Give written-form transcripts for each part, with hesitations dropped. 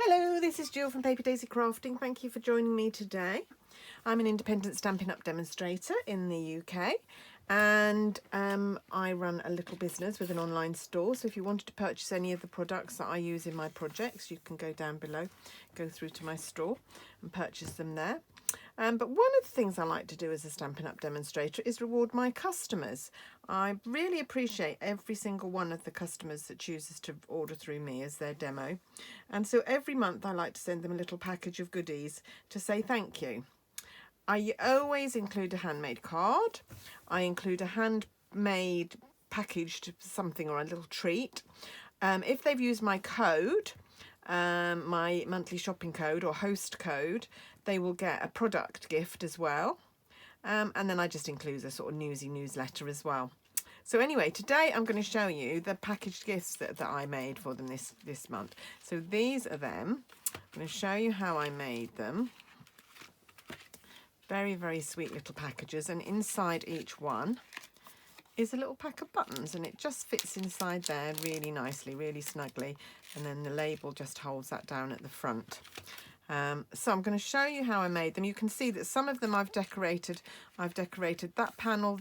Hello, this is Jill from Paper Daisy Crafting. Thank you for joining me today. I'm an independent Stampin' Up demonstrator in the UK, and I run a little business with an online store. So if you wanted to purchase any of the products that I use in my projects, you can go down below, go through to my store and purchase them there. But one of the things I like to do as a Stampin' Up demonstrator is reward my customers. I really appreciate every single one of the customers that chooses to order through me as their demo. And so every month I like to send them a little package of goodies to say thank you. I always include a handmade card. I include a handmade packaged something or a little treat. If they've used my code, my monthly shopping code or host code, they will get a product gift as well. And then I just include a sort of newsy newsletter as well. So anyway, today I'm going to show you the packaged gifts that I made for them this month. So these are them. I'm going to show you how I made them. Very, very sweet little packages, and inside each one is a little pack of buttons, and it just fits inside there really nicely, really snugly, and then the label just holds that down at the front. So I'm going to show you how I made them. You can see that some of them I've decorated that panel,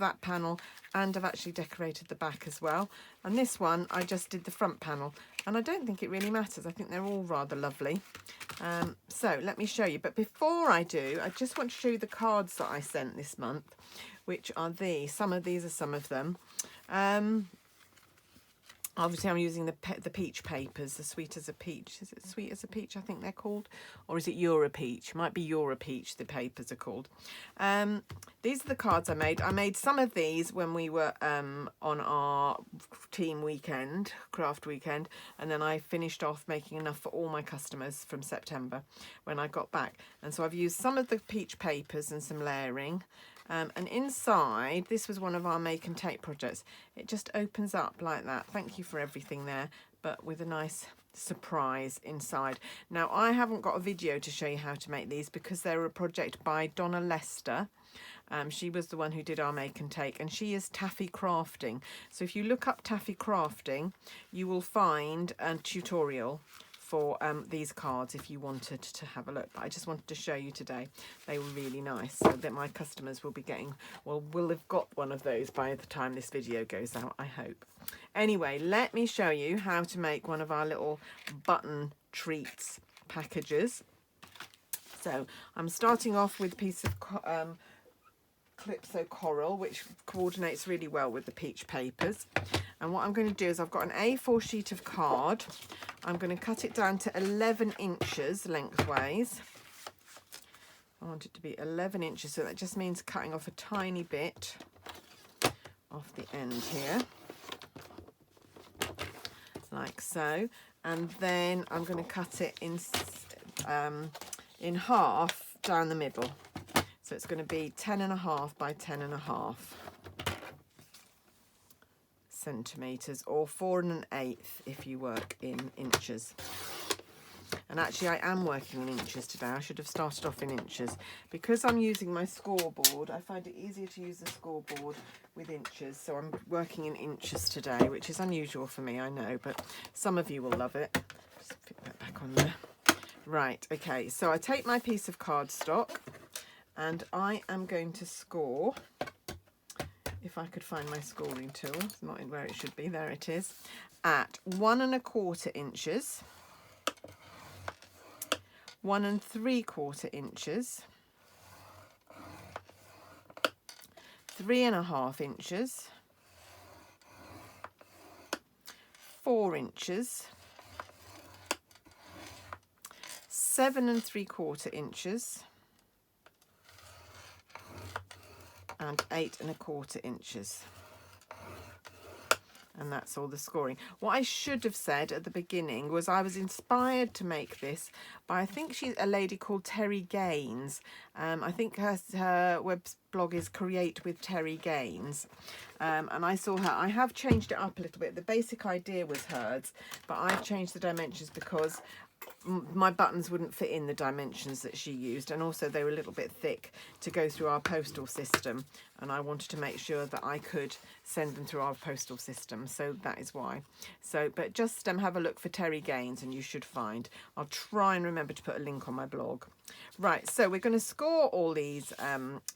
and I've actually decorated the back as well. And this one I just did the front panel, and I don't think it really matters. I think they're all rather lovely. So let me show you, but before I do, I just want to show you the cards that I sent this month, which are these. Some of these are some of them. Obviously I'm using the peach papers, the Sweet as a Peach. Is it Sweet as a Peach, I think they're called? Or is it Euro Peach? Might be Euro Peach, the papers are called. These are the cards I made. I made some of these when we were on our team weekend, craft weekend, and then I finished off making enough for all my customers from September when I got back. And so I've used some of the peach papers and some layering. And inside, this was one of our make and take projects. It just opens up like that. Thank you for everything there, but with a nice surprise inside. Now, I haven't got a video to show you how to make these because they're a project by Donna Lester. She was the one who did our make and take, and she is Taffy Crafting. So if you look up Taffy Crafting, you will find a tutorial for these cards if you wanted to have a look. But I just wanted to show you today. They were really nice, so that my customers will be getting, well, will have got one of those by the time this video goes out, I hope. Anyway, let me show you how to make one of our little button treats packages. So I'm starting off with a piece of Calypso Coral, which coordinates really well with the peach papers. And what I'm going to do is I've got an A4 sheet of card. I'm going to cut it down to 11 inches lengthways. I want it to be 11 inches, so that just means cutting off a tiny bit off the end here, like so. And then I'm going to cut it in half down the middle. So it's going to be 10.5 by 10.5 centimetres, or 4 1/8 if you work in inches. And actually I am working in inches today. I should have started off in inches. Because I'm using my scoreboard, I find it easier to use the scoreboard with inches. So I'm working in inches today, which is unusual for me, I know, but some of you will love it. Just fit that back on there. Right, okay, so I take my piece of cardstock and I am going to score. If I could find my scoring tool, it's not in where it should be, there it is, at 1 1/4 inches, 1 3/4 inches, 3 1/2 inches, 4 inches, 7 3/4 inches, and 8 1/4 inches. And that's all the scoring. What I should have said at the beginning was I was inspired to make this by, I think she's a lady called Terry Gaines. I think her web blog is Create with Terry Gaines. And I saw her. I have changed it up a little bit. The basic idea was hers, but I've changed the dimensions because my buttons wouldn't fit in the dimensions that she used, and also they were a little bit thick to go through our postal system, and I wanted to make sure that I could send them through our postal system, so that is why. So but just have a look for Terry Gaines and you should find. I'll try and remember to put a link on my blog. Right, so we're going to score all these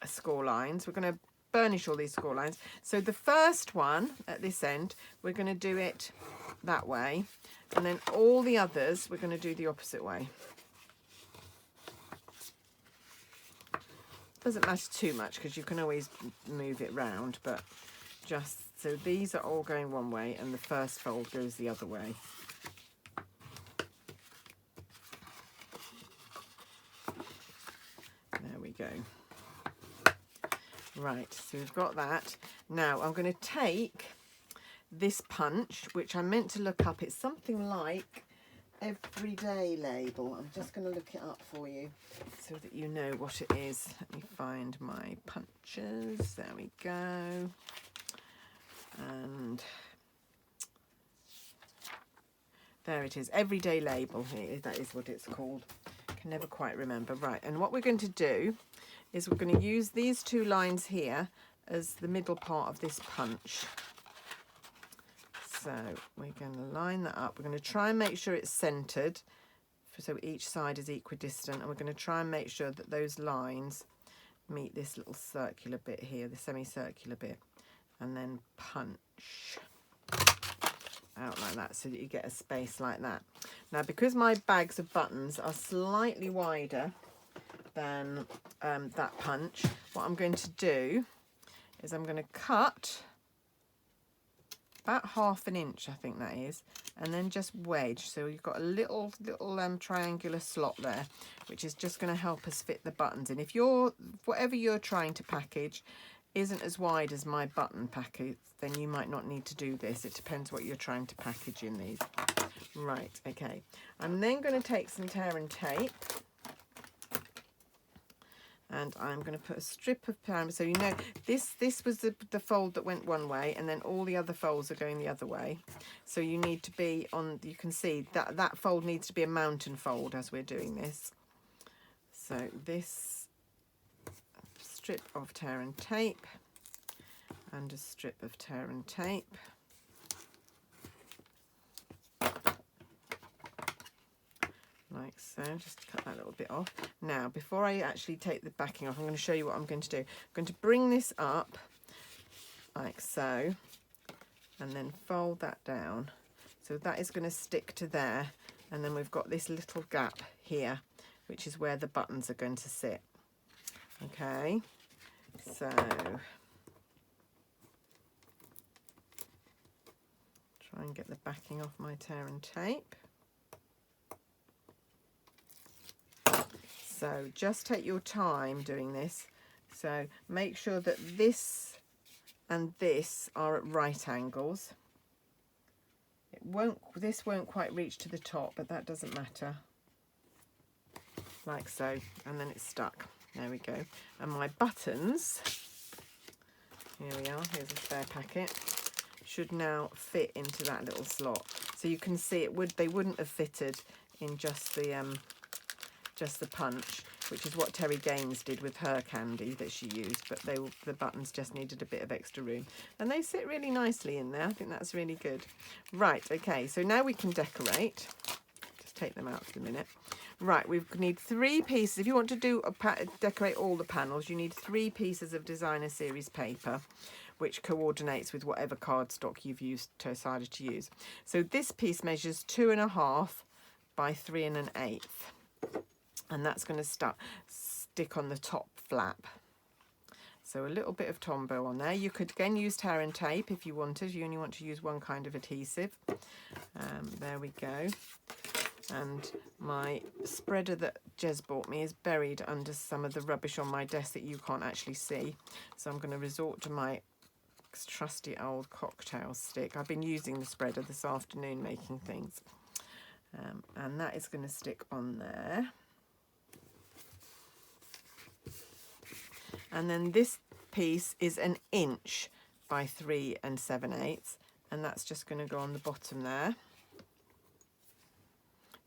score lines. We're going to burnish all these score lines. So the first one at this end, we're going to do it that way, and then all the others we're going to do the opposite way. Doesn't matter too much because you can always move it round, but just so these are all going one way and the first fold goes the other way. There we go. Right, so we've got that. Now I'm going to take this punch, which I meant to look up. It's something like Everyday Label. I'm just going to look it up for you so that you know what it is. Let me find my punches. There we go. And there it is, Everyday Label. That is what it's called. Can never quite remember. Right, and what we're going to do is we're going to use these two lines here as the middle part of this punch. So we're going to line that up. We're going to try and make sure it's centered, so each side is equidistant, and we're going to try and make sure that those lines meet this little circular bit here, the semicircular bit, and then punch out like that so that you get a space like that. Now, because my bags of buttons are slightly wider than that punch, what I'm going to do is I'm going to cut about 1/2 inch, I think that is, and then just wedge. So you've got a little triangular slot there, which is just going to help us fit the buttons in. If whatever you're trying to package isn't as wide as my button package, then you might not need to do this. It depends what you're trying to package in these. Right, okay. I'm then going to take some tear and tape, and I'm going to put a strip of paper. So you know, this was the fold that went one way, and then all the other folds are going the other way. So you need to be on, you can see that fold needs to be a mountain fold as we're doing this. So this strip of tear and tape, and a strip of tear and tape. Like so, just cut that little bit off. Now, before I actually take the backing off, I'm going to show you what I'm going to do. I'm going to bring this up like so, and then fold that down. So that is going to stick to there, and then we've got this little gap here, which is where the buttons are going to sit. Okay, so try and get the backing off my tear and tape. So just take your time doing this. So make sure that this and this are at right angles. This won't quite reach to the top, but that doesn't matter. Like so, and then it's stuck. There we go. And my buttons, here we are, here's a spare packet, should now fit into that little slot. So you can see they wouldn't have fitted in just the punch, which is what Terry Gaines did with her candy that she used, but the buttons just needed a bit of extra room, and they sit really nicely in there. I think that's really good. Right, okay, so now we can decorate. Just take them out for the minute. Right, we need 3 pieces. If you want to decorate all the panels, you need 3 pieces of designer series paper, which coordinates with whatever cardstock you've decided to use. So this piece measures 2.5 by 3 1/8. And that's going to stick on the top flap. So a little bit of Tombow on there. You could again use tear and tape if you wanted. You only want to use one kind of adhesive. There we go. And my spreader that Jez bought me is buried under some of the rubbish on my desk that you can't actually see. So I'm going to resort to my trusty old cocktail stick. I've been using the spreader this afternoon making things. And that is going to stick on there. And then this piece is 1 inch by 3 7/8, and that's just going to go on the bottom there.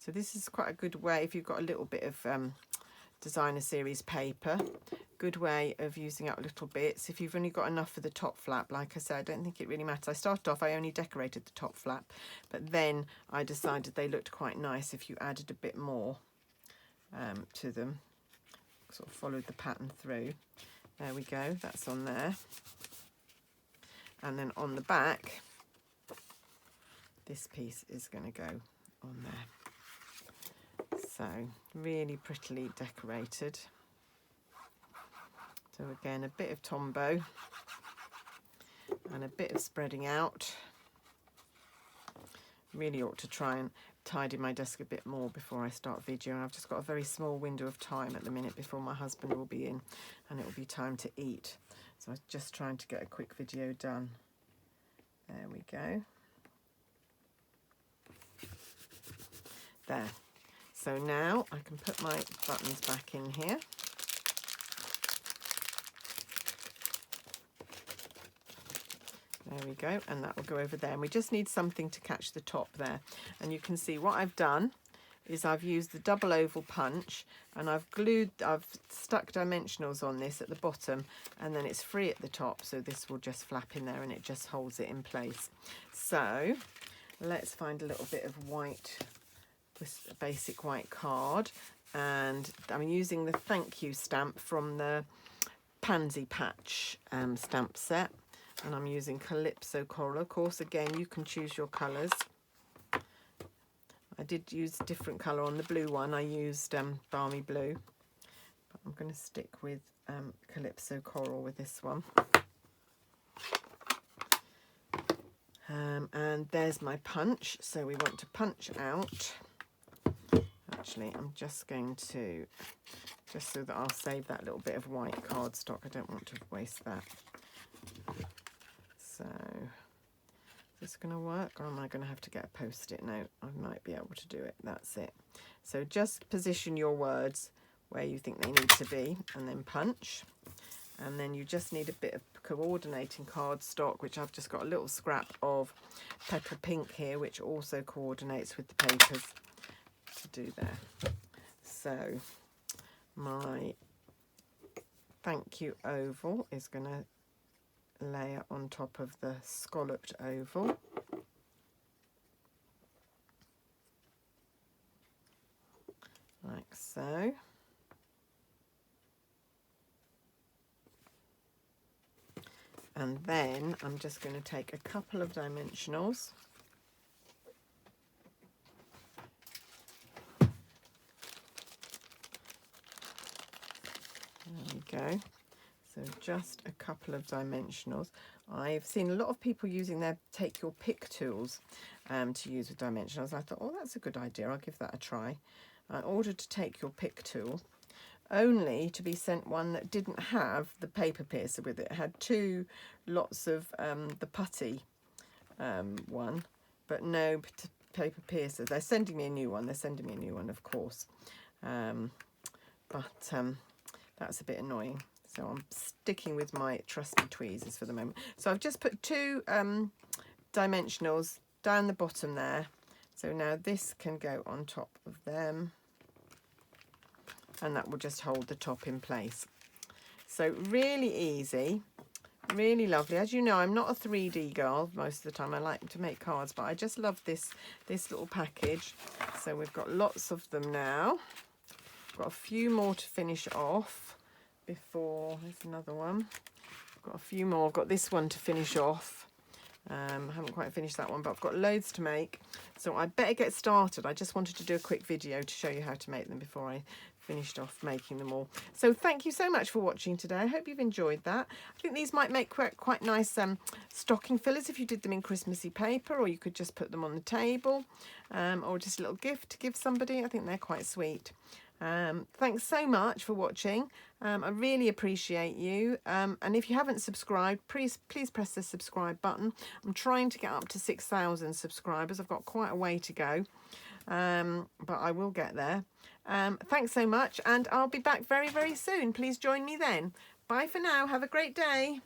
So this is quite a good way if you've got a little bit of designer series paper, good way of using up little bits. If you've only got enough for the top flap, like I said, I don't think it really matters. I started off, I only decorated the top flap, but then I decided they looked quite nice if you added a bit more to them. Sort of followed the pattern through. There we go, that's on there. And then on the back, this piece is going to go on there. So really prettily decorated. So again, a bit of Tombow and a bit of spreading out. Really ought to try and tidy my desk a bit more before I start videoing. I've just got a very small window of time at the minute before my husband will be in and it will be time to eat. So I'm just trying to get a quick video done. There we go. There. So now I can put my buttons back in here. There we go, and that will go over there. And we just need something to catch the top there. And you can see what I've done is I've used the double oval punch and I've stuck dimensionals on this at the bottom, and then it's free at the top, so this will just flap in there and it just holds it in place. So let's find a little bit of white, a basic white card, and I'm using the thank you stamp from the Pansy Patch stamp set, and I'm using Calypso Coral. Of course, again, you can choose your colours. I did use a different colour on the blue one. I used Balmy Blue, but I'm going to stick with Calypso Coral with this one. And there's my punch. So we want to punch out. Actually, I'm just going to, just so that I'll save that little bit of white cardstock. I don't want to waste that. So, is this going to work, or am I going to have to get a post-it note? I might be able to do it. That's it. So just position your words where you think they need to be, and then punch. And then you just need a bit of coordinating cardstock, which I've just got a little scrap of Pepper Pink here, which also coordinates with the papers to do there. So my thank you oval is going to layer on top of the scalloped oval. Like so. And then I'm just going to take a couple of dimensionals. There we go. So just a couple of dimensionals. I've seen a lot of people using their take your pick tools to use with dimensionals. I thought, oh, that's a good idea. I'll give that a try. I ordered to take your pick tool, only to be sent one that didn't have the paper piercer with it. It had two lots of the putty one, but no paper piercer. They're sending me a new one. They're sending me a new one, of course. But that's a bit annoying. So I'm sticking with my trusty tweezers for the moment. So I've just put two dimensionals down the bottom there. So now this can go on top of them. And that will just hold the top in place. So really easy, really lovely. As you know, I'm not a 3D girl most of the time. I like to make cards, but I just love this little package. So we've got lots of them now. Got a few more to finish off before, there's another one. I've got a few more. I've got this one to finish off. I haven't quite finished that one, but I've got loads to make. So I better get started. I just wanted to do a quick video to show you how to make them before I finished off making them all. So thank you so much for watching today. I hope you've enjoyed that. I think these might make quite nice stocking fillers if you did them in Christmassy paper, or you could just put them on the table, or just a little gift to give somebody. I think they're quite sweet. Thanks so much for watching. I really appreciate you, and if you haven't subscribed, please press the subscribe button. I'm trying to get up to 6,000 subscribers. I've got quite a way to go, but I will get there. Thanks so much, and I'll be back very soon. Please join me then. Bye for now. Have a great day.